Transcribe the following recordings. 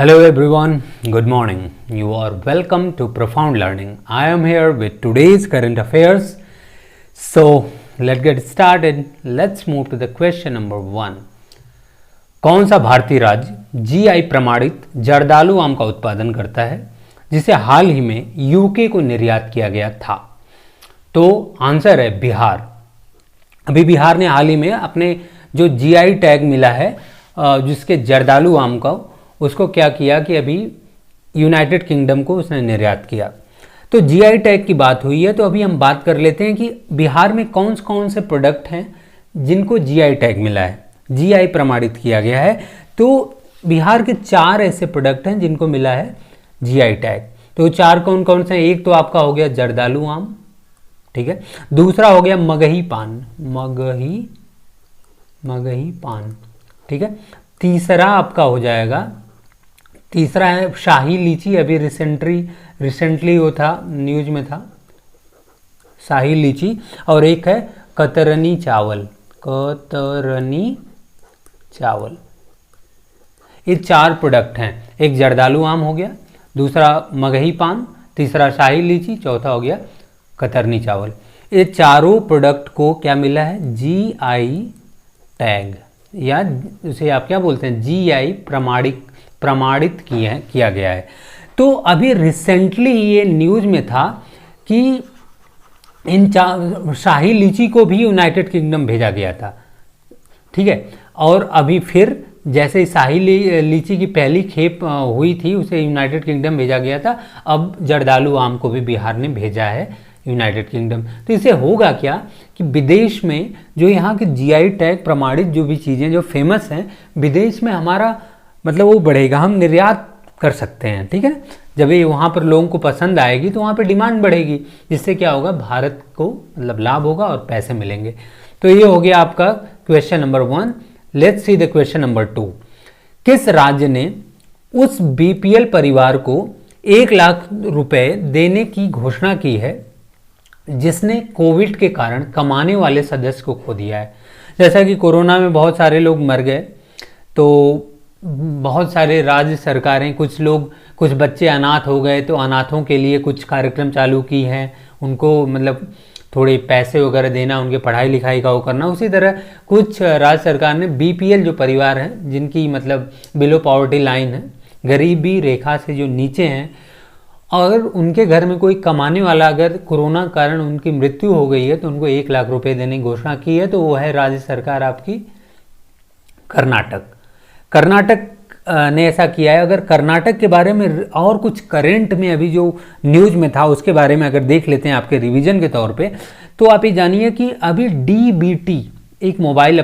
Hello everyone, good morning. You are welcome to Profound Learning. I am here with today's current affairs. So let's get started. Let's move to the question number 1. कौन सा भारतीय राज्य GI प्रमाणित जर्दालू आम का उत्पादन करता है जिसे हाल ही में यूके को निर्यात किया गया था? तो आंसर है बिहार। अभी बिहार ने हाल ही में अपने जो जीआई टैग मिला है जिसके जर्दालू आम का, उसको क्या किया कि अभी यूनाइटेड किंगडम को उसने निर्यात किया। तो जीआई टैग की बात हुई है, तो अभी हम बात कर लेते हैं कि बिहार में कौन से प्रोडक्ट हैं जिनको जीआई टैग मिला है, जीआई प्रमाणित किया गया है। तो बिहार के 4 ऐसे प्रोडक्ट हैं जिनको मिला है जीआई टैग। तो 4 कौन से हैं? एक तो आपका हो गया जर्दालू आम, ठीक है। दूसरा हो गया मगही पान, मगही पान, ठीक है। तीसरा आपका हो जाएगा, तीसरा है शाही लीची। अभी रिसेंटली वो था, न्यूज में था, शाही लीची। और एक है कतरनी चावल, ये 4 प्रोडक्ट हैं। एक जर्दालू आम हो गया, दूसरा मगही पान, तीसरा शाही लीची, चौथा हो गया कतरनी चावल। ये चारों प्रोडक्ट को क्या मिला है? जीआई टैग, या उसे आप क्या बोलते हैं, जीआई प्रमाणित किया गया है। तो अभी रिसेंटली ये न्यूज़ में था कि इन शाही लीची को भी यूनाइटेड किंगडम भेजा गया था, ठीक है। और अभी फिर जैसे शाही लीची की पहली खेप हुई थी, उसे यूनाइटेड किंगडम भेजा गया था, अब जर्दालू आम को भी बिहार ने भेजा है यूनाइटेड किंगडम। तो इससे होगा क्या कि विदेश में जो यहाँ के जीआई टैग प्रमाणित जो भी चीज़ें जो फेमस हैं, विदेश में हमारा मतलब वो बढ़ेगा, हम निर्यात कर सकते हैं, ठीक है। जब ये वहाँ पर लोगों को पसंद आएगी तो वहाँ पर डिमांड बढ़ेगी, जिससे क्या होगा, भारत को मतलब लाभ होगा और पैसे मिलेंगे। तो ये हो गया आपका question number 1। Let's see the question number 2। किस राज्य ने उस बीपीएल परिवार को 1 लाख रुपए देने की घोषणा की है जिसने कोविड के कारण कमाने वाले सदस्य को खो दिया है? जैसा कि कोरोना में बहुत सारे लोग मर गए, तो बहुत सारे राज्य सरकारें, कुछ बच्चे अनाथ हो गए, तो अनाथों के लिए कुछ कार्यक्रम चालू की हैं, उनको मतलब थोड़े पैसे वगैरह देना, उनके पढ़ाई लिखाई का वो करना। उसी तरह कुछ राज्य सरकार ने बीपीएल जो परिवार हैं, जिनकी मतलब बिलो पॉवर्टी लाइन है, गरीबी रेखा से जो नीचे हैं, और उनके घर में कोई कमाने वाला अगर कोरोना कारण उनकी मृत्यु हो गई है तो उनको 1 लाख रुपए देने की घोषणा की है। तो वो है राज्य सरकार आपकी कर्नाटक ने ऐसा किया है। अगर कर्नाटक के बारे में और कुछ करंट में अभी जो न्यूज़ में था उसके बारे में अगर देख लेते हैं आपके रिवीजन के तौर पे, तो आप ये जानिए कि अभी डीबीटी एक मोबाइल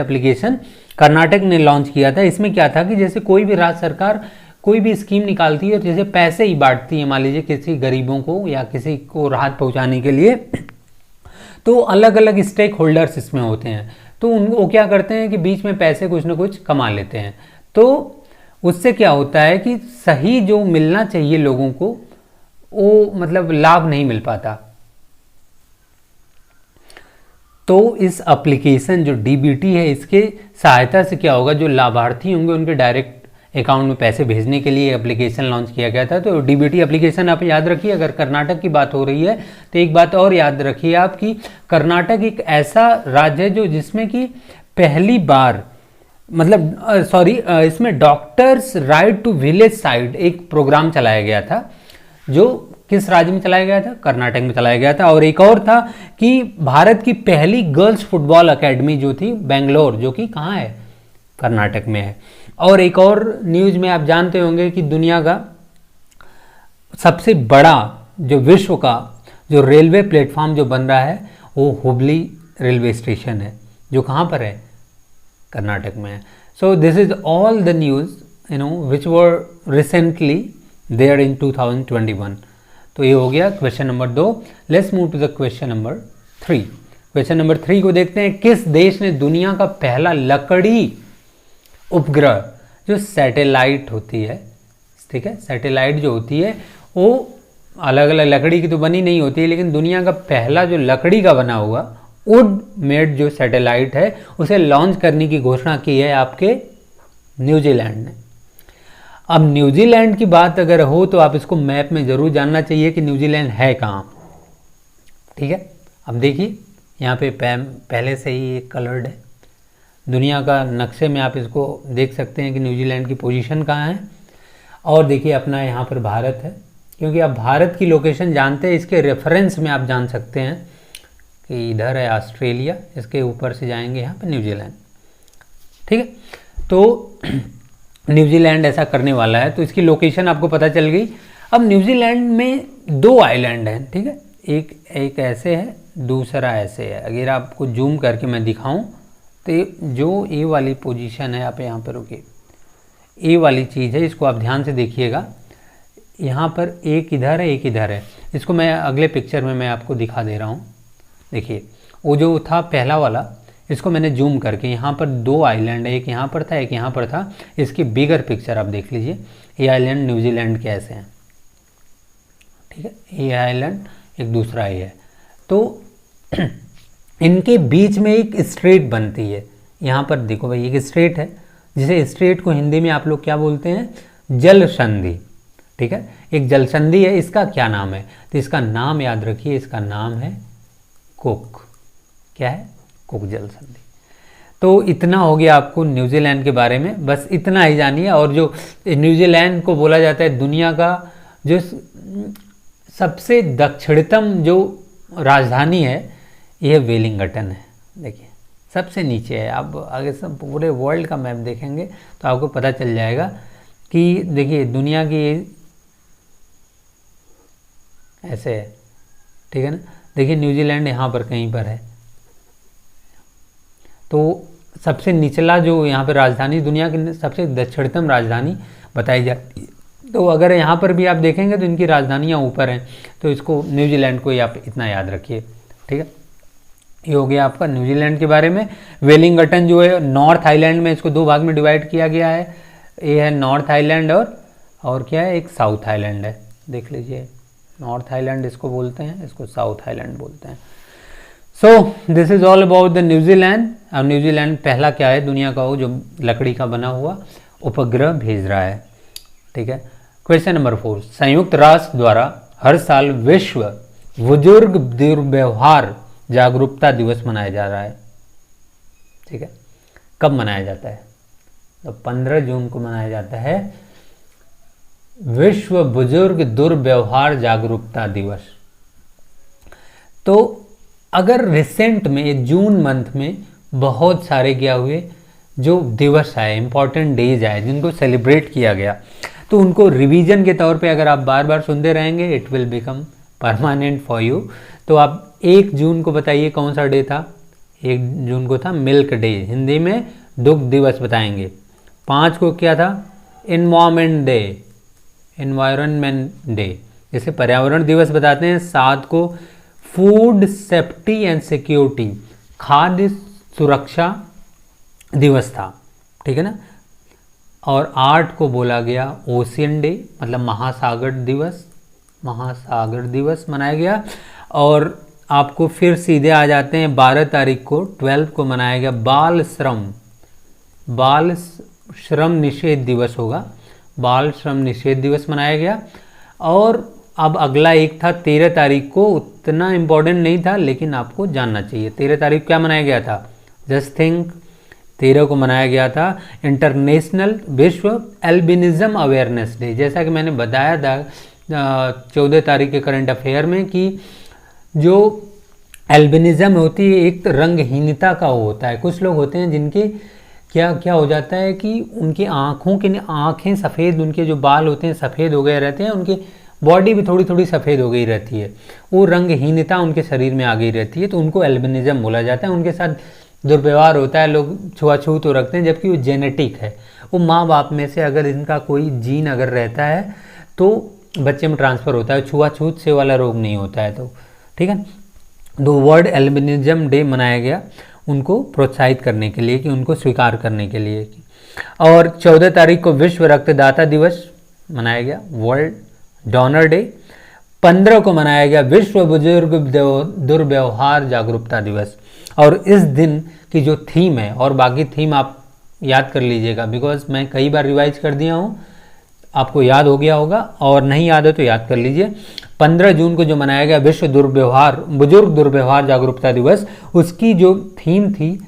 एप्लीकेशन कर्नाटक ने लॉन्च किया था। इसमें क्या था कि जैसे कोई भी राज्य सरकार कोई भी स्कीम निकालती है, जैसे पैसे ही बांटती है, मान लीजिए किसी गरीबों को या किसी को राहत पहुंचाने के लिए, तो अलग अलग स्टेक होल्डर्स इसमें होते हैं। तो वो क्या करते हैं कि बीच में पैसे कुछ ना कुछ कमा लेते हैं। तो उससे क्या होता है कि सही जो मिलना चाहिए लोगों को, वो मतलब लाभ नहीं मिल पाता। तो इस एप्लीकेशन जो डीबीटी है, इसके सहायता से क्या होगा, जो लाभार्थी होंगे उनके डायरेक्ट अकाउंट में पैसे भेजने के लिए एप्लीकेशन लॉन्च किया गया था। तो डीबीटी एप्लीकेशन आप याद रखिए। अगर कर्नाटक की बात हो रही है तो एक बात और याद रखिए आप कि कर्नाटक एक ऐसा राज्य है जो जिसमें कि पहली बार मतलब इसमें doctors right to village side एक प्रोग्राम चलाया गया था, जो किस राज्य में चलाया गया था? कर्नाटक में चलाया गया था। और एक और था कि भारत की पहली गर्ल्स फुटबॉल अकेडमी जो थी बेंगलोर, जो कि कहाँ है? कर्नाटक में है। और एक और न्यूज़ में आप जानते होंगे कि दुनिया का सबसे बड़ा जो विश्व का जो रेलवे प्लेटफॉर्म जो बन रहा है, वो हुबली रेलवे स्टेशन है, जो कहाँ पर है? कर्नाटक में है। So this is all the news which were recently there in 2021। तो ये हो गया question number 2। Let's move to the question number 3। Question number 3 को देखते हैं। किस देश ने दुनिया का पहला लकड़ी उपग्रह जो सैटेलाइट होती है, ठीक है, सैटेलाइट जो होती है वो अलग अलग लकड़ी की तो बनी नहीं होती है, लेकिन दुनिया का पहला जो लकड़ी का बना हुआ वुड मेड जो सैटेलाइट है उसे लॉन्च करने की घोषणा की है आपके न्यूजीलैंड ने। अब न्यूजीलैंड की बात अगर हो तो आप इसको मैप में ज़रूर जानना चाहिए कि न्यूजीलैंड है कहाँ। ठीक है, अब देखिए यहाँ पे पहले से ही एक कलर्ड है, दुनिया का नक्शे में आप इसको देख सकते हैं कि न्यूजीलैंड की पोजीशन कहाँ है। और देखिए अपना यहाँ पर भारत है, क्योंकि आप भारत की लोकेशन जानते हैं, इसके रेफरेंस में आप जान सकते हैं कि इधर है ऑस्ट्रेलिया, इसके ऊपर से जाएंगे यहाँ पर न्यूजीलैंड। ठीक है, तो न्यूजीलैंड ऐसा करने वाला है, तो इसकी लोकेशन आपको पता चल गई। अब न्यूजीलैंड में 2 आइलैंड हैं। ठीक है, एक ऐसे है, दूसरा ऐसे है। अगर आपको जूम करके मैं दिखाऊं तो जो ए वाली पोजीशन है, आप यहाँ पर रुकिए, ए वाली चीज़ है, इसको आप ध्यान से देखिएगा। यहाँ पर एक इधर है, एक इधर है। इसको मैं अगले पिक्चर में मैं आपको दिखा दे रहा हूँ। देखिए वो जो था पहला वाला, इसको मैंने जूम करके, यहाँ पर 2 आइलैंड है, एक यहाँ पर था, एक यहाँ पर था। इसकी बिगर पिक्चर आप देख लीजिए, ये आइलैंड न्यूजीलैंड के ऐसे हैं। ठीक है, ये आइलैंड, एक दूसरा ये है। तो इनके बीच में एक स्ट्रेट बनती है। यहाँ पर देखो भाई, एक स्ट्रेट है, जिसे स्ट्रेट को हिंदी में आप लोग क्या बोलते हैं, जल संधि। ठीक है, एक जल संधि है। इसका क्या नाम है, तो इसका नाम याद रखिए, इसका नाम है कुक। क्या है, कुक जल संधि। तो इतना हो गया आपको न्यूजीलैंड के बारे में, बस इतना ही जानिए। और जो न्यूजीलैंड को बोला जाता है दुनिया का जो सबसे दक्षिणतम जो राजधानी है, यह वेलिंगटन है। देखिए सबसे नीचे है। आप आगे सब पूरे वर्ल्ड का मैप देखेंगे तो आपको पता चल जाएगा कि देखिए दुनिया की ऐसे है। ठीक है ना, देखिए न्यूजीलैंड यहाँ पर कहीं पर है। तो सबसे निचला जो यहाँ पर राजधानी, दुनिया की सबसे दक्षिणतम राजधानी बताई जाती है। तो अगर यहाँ पर भी आप देखेंगे तो इनकी राजधानियाँ ऊपर हैं, तो इसको न्यूजीलैंड को ही आप इतना याद रखिए। ठीक है, ये हो गया आपका न्यूजीलैंड के बारे में। वेलिंगटन जो है नॉर्थ आइलैंड में, इसको 2 भाग में डिवाइड किया गया है। ये है नॉर्थ आइलैंड और क्या है, एक साउथ आइलैंड है। देख लीजिए, नॉर्थ आइलैंड इसको बोलते हैं, इसको साउथ आइलैंड बोलते हैं। सो this is all about the New Zealand. अब न्यूजीलैंड पहला क्या है, दुनिया का वो जो लकड़ी का बना हुआ उपग्रह भेज रहा है। ठीक है, क्वेश्चन नंबर 4, संयुक्त राष्ट्र द्वारा हर साल विश्व बुजुर्ग दुर्व्यवहार जागरूकता दिवस मनाया जा रहा है। ठीक है, कब मनाया जाता है, तो 15 जून को मनाया जाता है विश्व बुजुर्ग दुर्व्यवहार जागरूकता दिवस। तो अगर रिसेंट में जून मंथ में बहुत सारे क्या हुए जो दिवस आए, इंपॉर्टेंट डेज आए जिनको सेलिब्रेट किया गया, तो उनको रिवीजन के तौर पे अगर आप बार बार सुनते रहेंगे, it will become permanent for you. तो आप 1 जून को बताइए कौन सा डे था, 1 जून को था मिल्क डे, हिंदी में दुग्ध दिवस बताएंगे। 5 को क्या था, एनवायरनमेंट डे, एनवायरनमेंट डे जैसे पर्यावरण दिवस बताते हैं। 7 को फूड सेफ्टी एंड सिक्योरिटी, खाद्य सुरक्षा दिवस था। ठीक है ना, और 8 को बोला गया ओशियन डे, मतलब महासागर दिवस, महासागर दिवस मनाया गया। और आपको फिर सीधे आ जाते हैं 12 तारीख को, 12 को मनाया गया बाल श्रम निषेध दिवस होगा, बाल श्रम निषेध दिवस मनाया गया। और अब अगला एक था 13 तारीख को, उतना इम्पोर्टेंट नहीं था लेकिन आपको जानना चाहिए। 13 तारीख क्या मनाया गया था, जस्ट थिंक, 13 को मनाया गया था इंटरनेशनल विश्व एल्बिनिज्म अवेयरनेस डे। जैसा कि मैंने बताया था 14 तारीख के करंट अफेयर में कि जो एल्बिनिज्म होती है एक रंगहीनता का वो होता है। कुछ लोग होते हैं जिनके क्या हो जाता है कि उनकी आँखें सफ़ेद, उनके जो बाल होते हैं सफ़ेद हो गए रहते हैं, उनकी बॉडी भी थोड़ी थोड़ी सफ़ेद हो गई रहती है, वो रंगहीनता उनके शरीर में आ गई रहती है, तो उनको एल्बिनिज्म बोला जाता है। उनके साथ दुर्व्यवहार होता है, लोग छुआछूत तो रखते हैं, जबकि वो जेनेटिक है। वो माँ बाप में से अगर इनका कोई जीन अगर रहता है तो बच्चे में ट्रांसफ़र होता है, छुआछूत से वाला रोग नहीं होता है। तो ठीक है, तो वर्ल्ड एल्बिनिज्म डे मनाया गया उनको प्रोत्साहित करने के लिए, कि उनको स्वीकार करने के लिए। और 14 तारीख को विश्व रक्तदाता दिवस मनाया गया, वर्ल्ड डोनर डे। 15 को मनाया गया विश्व बुजुर्ग दुर्व्यवहार जागरूकता दिवस। और इस दिन की जो थीम है, और बाकी थीम आप याद कर लीजिएगा, बिकॉज मैं कई बार रिवाइज कर दिया हूँ, आपको याद हो गया होगा, और नहीं याद है तो याद कर लीजिए। 15 जून को जो मनाया गया विश्व बुजुर्ग दुर्व्यवहार जागरूकता दिवस, उसकी जो थीम थी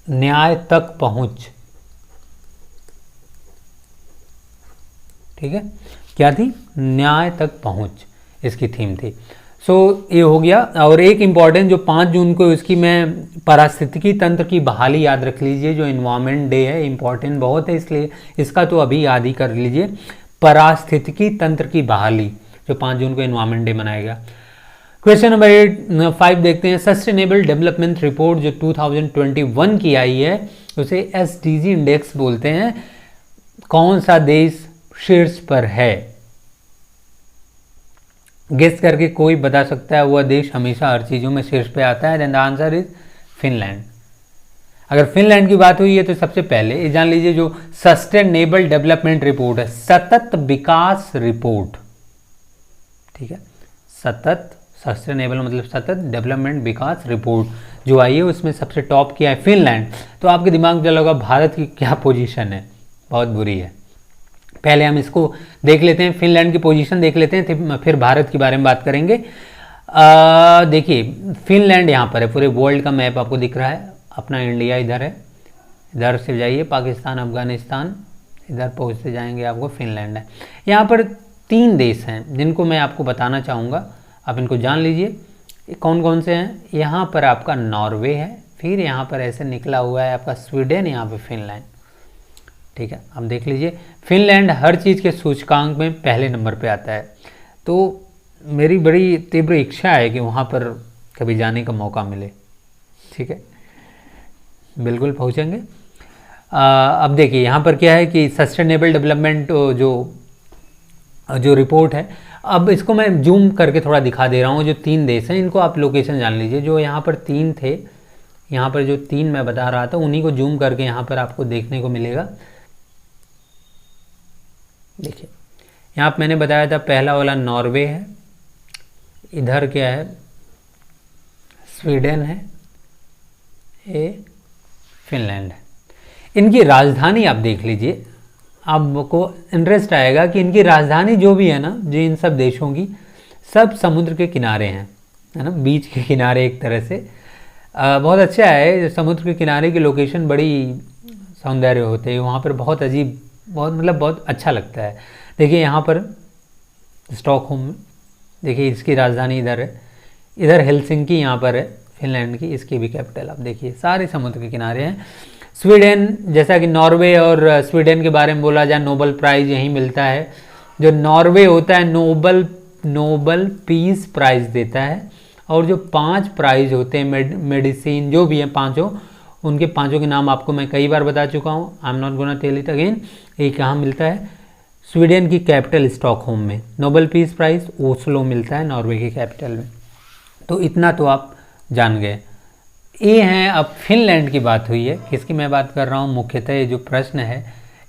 न्याय तक पहुंच। ठीक है, क्या थी? न्याय तक पहुंच, इसकी थीम थी। सो ये हो गया। और एक इम्पॉर्टेंट जो 5 जून को इसकी मैं पारिस्थितिकी तंत्र की बहाली याद रख लीजिए, जो इन्वायरमेंट डे है, इम्पॉर्टेंट बहुत है, इसलिए इसका तो अभी याद ही कर लीजिए। पारिस्थितिकी तंत्र की बहाली जो 5 जून को इन्वायरमेंट डे मनाया गया। क्वेश्चन नंबर 5 देखते हैं। सस्टेनेबल डेवलपमेंट रिपोर्ट जो 2021 की आई है, उसे SDG इंडेक्स बोलते हैं। कौन सा देश शीर्ष पर है? गेस करके कोई बता सकता है? वह देश हमेशा हर चीज़ों में शीर्ष पे आता है। Then the answer is Finland. अगर फिनलैंड की बात हुई है तो सबसे पहले ये जान लीजिए, जो सस्टेनेबल डेवलपमेंट रिपोर्ट है, सतत विकास रिपोर्ट, ठीक है, सतत, सस्टेनेबल मतलब सतत, डेवलपमेंट विकास रिपोर्ट जो आई है उसमें सबसे टॉप किया है फिनलैंड। तो आपके दिमाग में चला होगा भारत की क्या पोजीशन है? बहुत बुरी है। पहले हम इसको देख लेते हैं, फिनलैंड की पोजीशन देख लेते हैं, फिर भारत के बारे में बात करेंगे। देखिए फिनलैंड यहाँ पर है, पूरे वर्ल्ड का मैप आपको दिख रहा है। अपना इंडिया इधर है, इधर से जाइए पाकिस्तान, अफगानिस्तान, इधर पहुँचते जाएंगे आपको फिनलैंड है। यहाँ पर 3 देश हैं जिनको मैं आपको बताना चाहूँगा, आप इनको जान लीजिए कौन कौन से हैं। यहाँ पर आपका नॉर्वे है, फिर यहाँ पर ऐसे निकला हुआ है आपका स्वीडन, यहाँ पे फिनलैंड। ठीक है, आप देख लीजिए फिनलैंड हर चीज़ के सूचकांक में पहले नंबर पे आता है। तो मेरी बड़ी तीव्र इच्छा है कि वहाँ पर कभी जाने का मौका मिले। ठीक है, बिल्कुल पहुँचेंगे। अब देखिए यहाँ पर क्या है कि सस्टेनेबल डेवलपमेंट जो रिपोर्ट है, अब इसको मैं जूम करके थोड़ा दिखा दे रहा हूँ। जो 3 देश हैं इनको आप लोकेशन जान लीजिए। जो यहाँ पर 3 थे, यहाँ पर जो 3 मैं बता रहा था उन्हीं को जूम करके यहाँ पर आपको देखने को मिलेगा। देखिए यहाँ पर मैंने बताया था पहला वाला नॉर्वे है, इधर क्या है स्वीडन है, ये फिनलैंड है। इनकी राजधानी आप देख लीजिए, आपको इंटरेस्ट आएगा कि इनकी राजधानी जो भी है ना, जो इन सब देशों की, सब समुद्र के किनारे हैं, है ना, बीच के किनारे एक तरह से। बहुत अच्छा है, समुद्र के किनारे की लोकेशन बड़ी सौंदर्य होते हैं वहाँ पर, बहुत अजीब, बहुत मतलब बहुत अच्छा लगता है। देखिए यहाँ पर स्टॉकहोम में, देखिए इसकी राजधानी इधर है, इधर हेलसिंकी यहाँ पर है फिनलैंड की, इसकी भी कैपिटल आप देखिए, सारे समुद्र के किनारे हैं। स्वीडन, जैसा कि नॉर्वे और स्वीडन के बारे में बोला जाए, नोबल प्राइज़ यहीं मिलता है। जो नॉर्वे होता है नोबल पीस प्राइज़ देता है, और जो 5 प्राइज़ होते हैं मेडिसिन जो भी हैं पाँचों, उनके पाँचों के नाम आपको मैं कई बार बता चुका हूँ, I am not gonna tell it again. ये कहाँ मिलता है? स्वीडन की कैपिटल स्टॉकहोम में। नोबल पीस प्राइज़ ओस्लो मिलता है, नॉर्वे की कैपिटल में। तो इतना तो आप जान गए। ये हैं, अब फिनलैंड की बात हुई है, किसकी मैं बात कर रहा हूँ मुख्यतः, ये जो प्रश्न है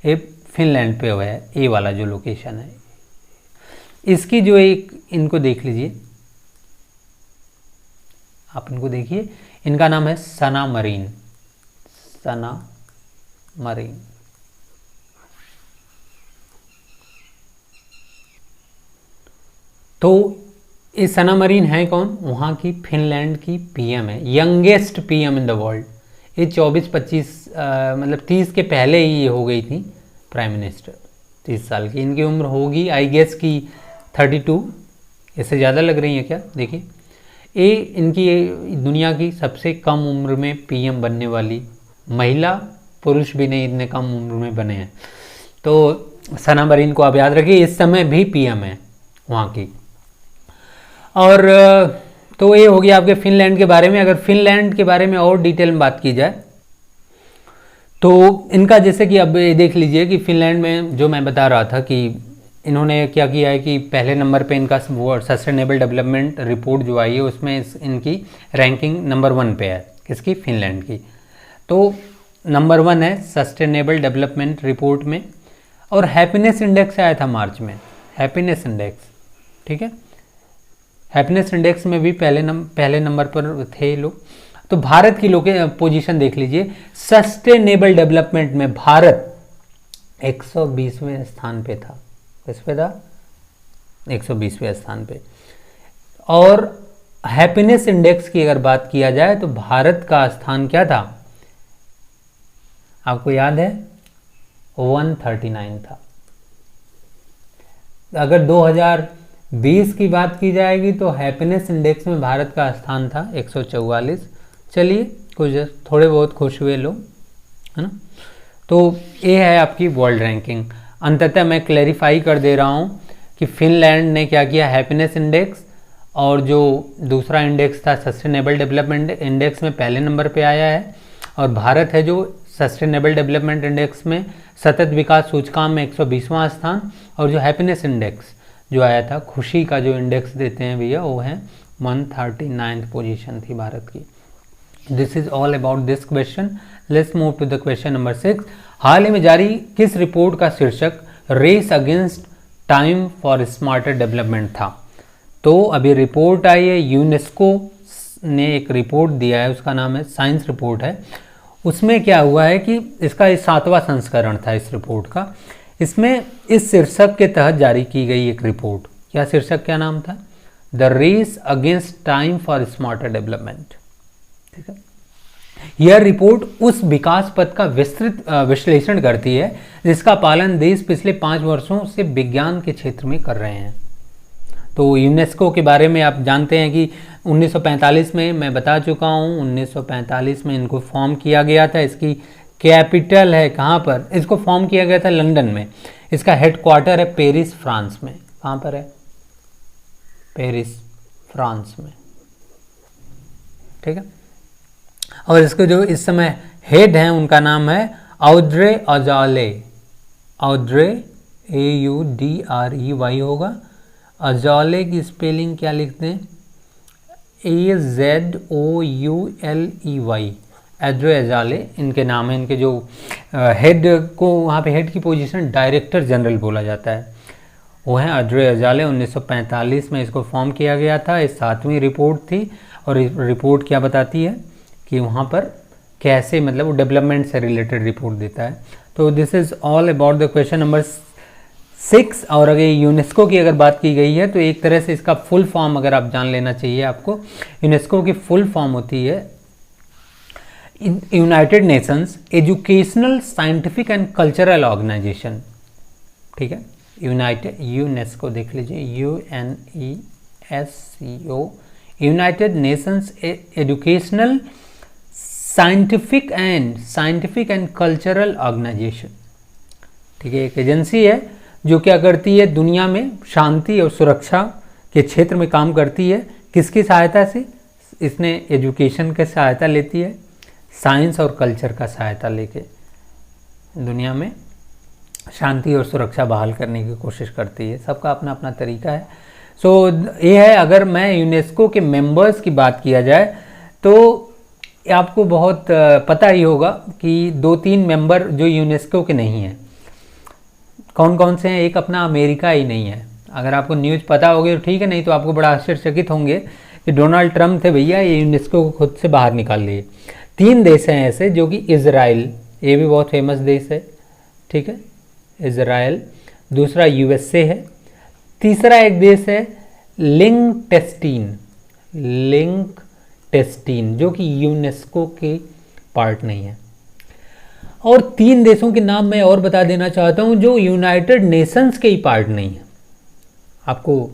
ये फिनलैंड पे हुआ है, ये वाला जो लोकेशन है इसकी जो एक, इनको देख लीजिए आप, इनको देखिए, इनका नाम है सना मरीन, सना मरीन। तो ये सना मरीन है कौन? वहाँ की फिनलैंड की पीएम है, youngest PM in the world. ये 24-25 मतलब 30 के पहले ही ये हो गई थी प्राइम मिनिस्टर, 30 साल की। इनकी उम्र होगी आई गेस की 32, इससे ज़्यादा लग रही है क्या? देखिए ये इनकी दुनिया की सबसे कम उम्र में पीएम बनने वाली महिला, पुरुष भी नहीं इतने कम उम्र में बने हैं। तो सना मरीन को आप याद रखिए, इस समय भी पीएम है वहाँ की। और तो ये हो गया आपके फिनलैंड के बारे में। अगर फिनलैंड के बारे में और डिटेल में बात की जाए तो इनका, जैसे कि अब ये देख लीजिए कि फिनलैंड में जो मैं बता रहा था कि इन्होंने क्या किया है कि पहले नंबर पे इनका सस्टेनेबल डेवलपमेंट रिपोर्ट जो आई है उसमें इनकी रैंकिंग नंबर 1 पे है। किसकी? फिनलैंड की। तो नंबर 1 है सस्टेनेबल डेवलपमेंट रिपोर्ट में। और हैप्पीनेस इंडेक्स आया था मार्च में, हैप्पीनेस इंडेक्स, ठीक है, हैप्पीनेस इंडेक्स में भी पहले नंबर पर थे लोग। तो भारत की पोजीशन देख लीजिए, सस्टेनेबल डेवलपमेंट में भारत 120वें स्थान पे था। किस पे था? 120वें स्थान पे। और हैप्पीनेस इंडेक्स की अगर बात किया जाए तो भारत का स्थान क्या था? आपको याद है? 139 था। अगर 2020 की बात की जाएगी तो हैप्पीनेस इंडेक्स में भारत का स्थान था 144। चलिए कुछ थोड़े बहुत खुश हुए लोग, है ना। तो ये है आपकी वर्ल्ड रैंकिंग। अंततः मैं क्लैरिफाई कर दे रहा हूँ कि फिनलैंड ने क्या किया, हैप्पीनेस इंडेक्स और जो दूसरा इंडेक्स था सस्टेनेबल डेवलपमेंट इंडेक्स में पहले नंबर पे आया है, और भारत है जो सस्टेनेबल डेवलपमेंट इंडेक्स में सतत विकास सूचकांक में 120वां स्थान, और जो हैप्पीनेस इंडेक्स जो आया था, खुशी का जो इंडेक्स देते हैं भैया, वो है 139th पोजीशन थी भारत की। This is all about this question. Let's move to the question number 6। हाल ही में जारी किस रिपोर्ट का शीर्षक race against time for smarter development था? तो अभी रिपोर्ट आई है, यूनेस्को ने एक रिपोर्ट दिया है, उसका नाम है साइंस रिपोर्ट है। उसमें क्या हुआ है कि इसका 7वां संस्करण था इस रिपोर्ट का। इसमें इस शीर्षक के तहत जारी की गई एक रिपोर्ट, क्या शीर्षक, क्या नाम था? The race against time for smarter development. ठीक है, यह रिपोर्ट उस विकास पथ का विस्तृत विश्लेषण करती है जिसका पालन देश पिछले 5 वर्षों से विज्ञान के क्षेत्र में कर रहे हैं। तो यूनेस्को के बारे में आप जानते हैं कि 1945 में मैं बता चुका हूँ, 1945 में इनको फॉर्म किया गया था। इसकी कैपिटल है कहाँ पर? इसको फॉर्म किया गया था लंदन में। इसका हेडक्वार्टर है पेरिस, फ्रांस में। कहाँ पर है? पेरिस, फ्रांस में। ठीक है, और इसको जो इस समय हेड हैं उनका नाम है ऑड्रे अजौले। ऑड्रे AUDREY होगा। अजौले की स्पेलिंग क्या लिखते हैं? AZOULEY। ऑड्रे अजौले इनके नाम है। इनके जो हेड को वहाँ पे हेड की पोजीशन डायरेक्टर जनरल बोला जाता है, वो है ऑड्रे अजौले। 1945 में इसको फॉर्म किया गया था। ये 7वीं रिपोर्ट थी, और रिपोर्ट क्या बताती है कि वहाँ पर कैसे, मतलब वो डेवलपमेंट से रिलेटेड रिपोर्ट देता है। तो this is all about the question number 6। और अगर यूनेस्को की अगर बात की गई है तो एक तरह से इसका फुल फॉर्म अगर आप जान लेना चाहिए आपको, यूनेस्को की फुल फॉर्म होती है United Nations educational, scientific and cultural organisation. ठीक है, यूनेस्को देख लीजिए, UNESCO, United Nations educational, scientific and cultural organisation. ठीक है, एक एजेंसी है जो क्या करती है, दुनिया में शांति और सुरक्षा के क्षेत्र में काम करती है। किसकी सहायता से? इसने एजुकेशन की सहायता लेती है, साइंस और कल्चर का सहायता लेके दुनिया में शांति और सुरक्षा बहाल करने की कोशिश करती है। सबका अपना अपना तरीका है। सो ये है, अगर मैं यूनेस्को के मेंबर्स की बात किया जाए तो आपको बहुत पता ही होगा कि 2-3 मेंबर जो यूनेस्को के नहीं हैं। कौन कौन से हैं? एक अपना अमेरिका ही नहीं है। अगर आपको न्यूज़ पता होगी तो ठीक है, नहीं तो आपको बड़ा आश्चर्यचकित होंगे कि डोनाल्ड ट्रंप थे भैया, ये यूनेस्को को खुद से बाहर निकाल लिए। 3 देश हैं ऐसे, जो कि इज़राइल, ये भी बहुत फेमस देश है। ठीक है, इज़राइल। दूसरा USA है। तीसरा एक देश है लिंकटेस्टीन, जो कि यूनेस्को के पार्ट नहीं है। और 3 देशों के नाम मैं और बता देना चाहता हूं जो यूनाइटेड नेशंस के ही पार्ट नहीं है। आपको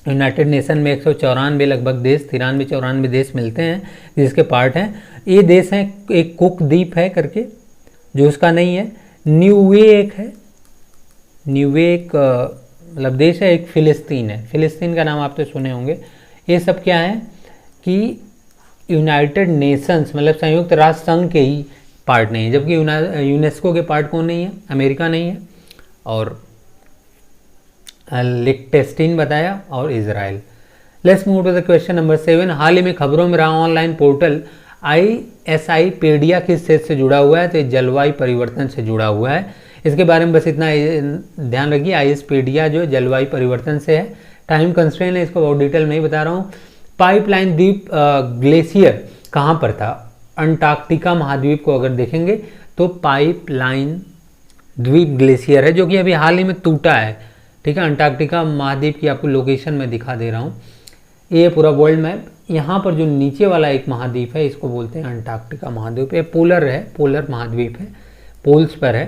यूनाइटेड नेशन में 194 लगभग देश, 93-94 देश मिलते हैं जिसके पार्ट हैं। ये देश हैं, एक कुक द्वीप है करके जो उसका नहीं है, न्यूवे एक है, न्यूवे एक मतलब देश है, एक फिलिस्तीन है, फिलिस्तीन का नाम आप तो सुने होंगे। ये सब क्या है कि यूनाइटेड नेशंस मतलब संयुक्त राष्ट्र संघ के ही पार्ट नहीं है, जबकि यूनेस्को के पार्ट कौन नहीं है? अमेरिका नहीं है, और लिंकटेस्टीन बताया, और Israel. Let's move to the question number 7। हाल ही में खबरों में रहा ऑनलाइन पोर्टल ISI पीडिया किस क्षेत्र से जुड़ा हुआ है? तो जलवायु परिवर्तन से जुड़ा हुआ है। इसके बारे में बस इतना ध्यान रखिए, IS पीडिया जो जलवायु परिवर्तन से है। टाइम कंस्ट्रेंट है, इसको बहुत डिटेल नहीं बता रहा हूँ। पाइपलाइन द्वीप ग्लेशियर कहाँ पर था? अंटार्कटिका महाद्वीप को अगर देखेंगे तो पाइपलाइन द्वीप ग्लेशियर है जो कि अभी हाल ही में टूटा है। ठीक है, अंटार्कटिका महाद्वीप की आपको लोकेशन मैं दिखा दे रहा हूँ। ये पूरा वर्ल्ड मैप, यहाँ पर जो नीचे वाला एक महाद्वीप है इसको बोलते हैं अंटार्कटिका महाद्वीप। ये पोलर है, पोलर महाद्वीप है, पोल्स पर है।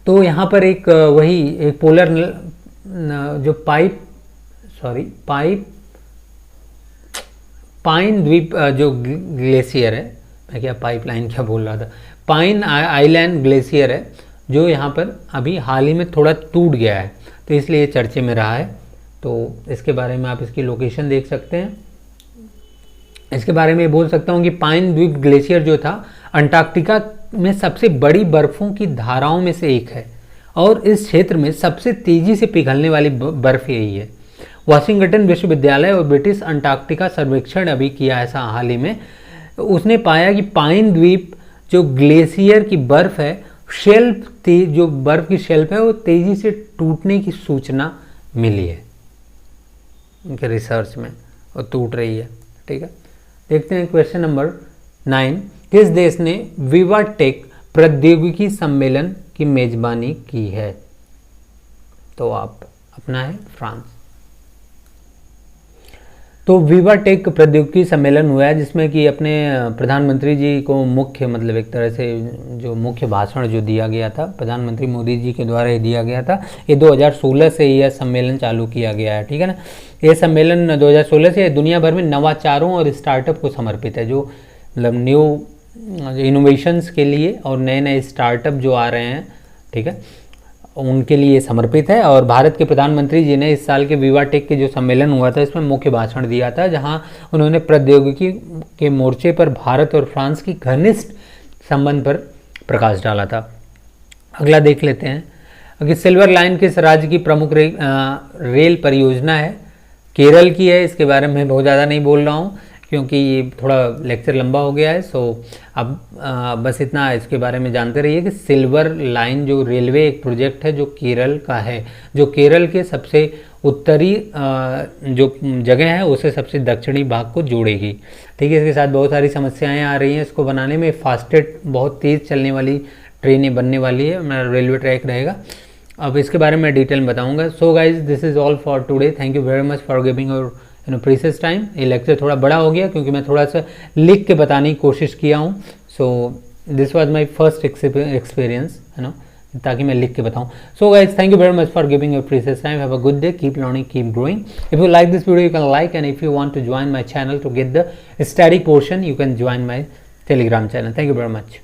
तो यहाँ पर एक वही एक पोलर जो पाइन द्वीप जो ग्लेशियर है, मैं क्या पाइपलाइन क्या बोल रहा था, पाइन आइलैंड ग्लेशियर है जो यहाँ पर अभी हाल ही में थोड़ा टूट गया है, तो इसलिए ये चर्चे में रहा है। तो इसके बारे में आप इसकी लोकेशन देख सकते हैं। इसके बारे में बोल सकता हूँ कि पाइन द्वीप ग्लेशियर जो था अंटार्कटिका में सबसे बड़ी बर्फ़ों की धाराओं में से एक है और इस क्षेत्र में सबसे तेज़ी से पिघलने वाली बर्फ़ यही है। वाशिंगटन विश्वविद्यालय और ब्रिटिश अंटार्कटिका सर्वेक्षण अभी किया ऐसा हाल ही में, उसने पाया कि पाइन द्वीप जो ग्लेशियर की बर्फ़ है, जो बर्फ़ की शेल्फ है वो तेज़ी से टूटने की सूचना मिली है उनके रिसर्च में, और टूट रही है। ठीक है, देखते हैं क्वेश्चन नंबर 9। किस देश ने विवा टेक प्रौद्योगिकी सम्मेलन की मेजबानी की है? तो आप अपना है फ्रांस। तो विवा टेक प्रौद्योगिकी सम्मेलन हुआ है जिसमें कि अपने प्रधानमंत्री जी को मुख्य मतलब एक तरह से जो मुख्य भाषण जो दिया गया था प्रधानमंत्री मोदी जी के द्वारा ये दिया गया था। ये 2016 से यह सम्मेलन चालू किया गया है। ठीक है ना, ये सम्मेलन 2016 से दुनिया भर में नवाचारों और स्टार्टअप को समर्पित है, जो मतलब न्यू इनोवेशंस के लिए और नए नए स्टार्टअप जो आ रहे हैं, ठीक है, उनके लिए समर्पित है। और भारत के प्रधानमंत्री जी ने इस साल के विवा टेक के जो सम्मेलन हुआ था इसमें मुख्य भाषण दिया था, जहां उन्होंने प्रौद्योगिकी के मोर्चे पर भारत और फ्रांस की घनिष्ठ संबंध पर प्रकाश डाला था। अगला देख लेते हैं कि सिल्वर लाइन किस राज्य की प्रमुख रेल परियोजना है? केरल की है। इसके बारे में बहुत ज़्यादा नहीं बोल रहा हूँ क्योंकि ये थोड़ा लेक्चर लंबा हो गया है। सो अब बस इतना इसके बारे में जानते रहिए कि सिल्वर लाइन जो रेलवे एक प्रोजेक्ट है जो केरल का है, जो केरल के सबसे उत्तरी जो जगह है उसे सबसे दक्षिणी भाग को जोड़ेगी। ठीक है, इसके साथ बहुत सारी समस्याएं आ रही हैं इसको बनाने में। फास्टेस्ट बहुत तेज़ चलने वाली ट्रेनें बनने वाली है, मेरा रेलवे ट्रैक रहेगा। अब इसके बारे में डिटेल में बताऊँगा। So guys, this is all for today. Thank you very much for giving your precious time. ये लेक्चर थोड़ा बड़ा हो गया क्योंकि मैं थोड़ा सा लिख के बताने की कोशिश किया हूँ। So this was my first experience, है ना, ताकि मैं लिख के बताऊँ। So guys, thank you very much for giving your precious time. Have a good day, keep learning, keep growing. If you like this video you can like, and if you want to join my channel to get the study portion you can join my Telegram channel. Thank you very much.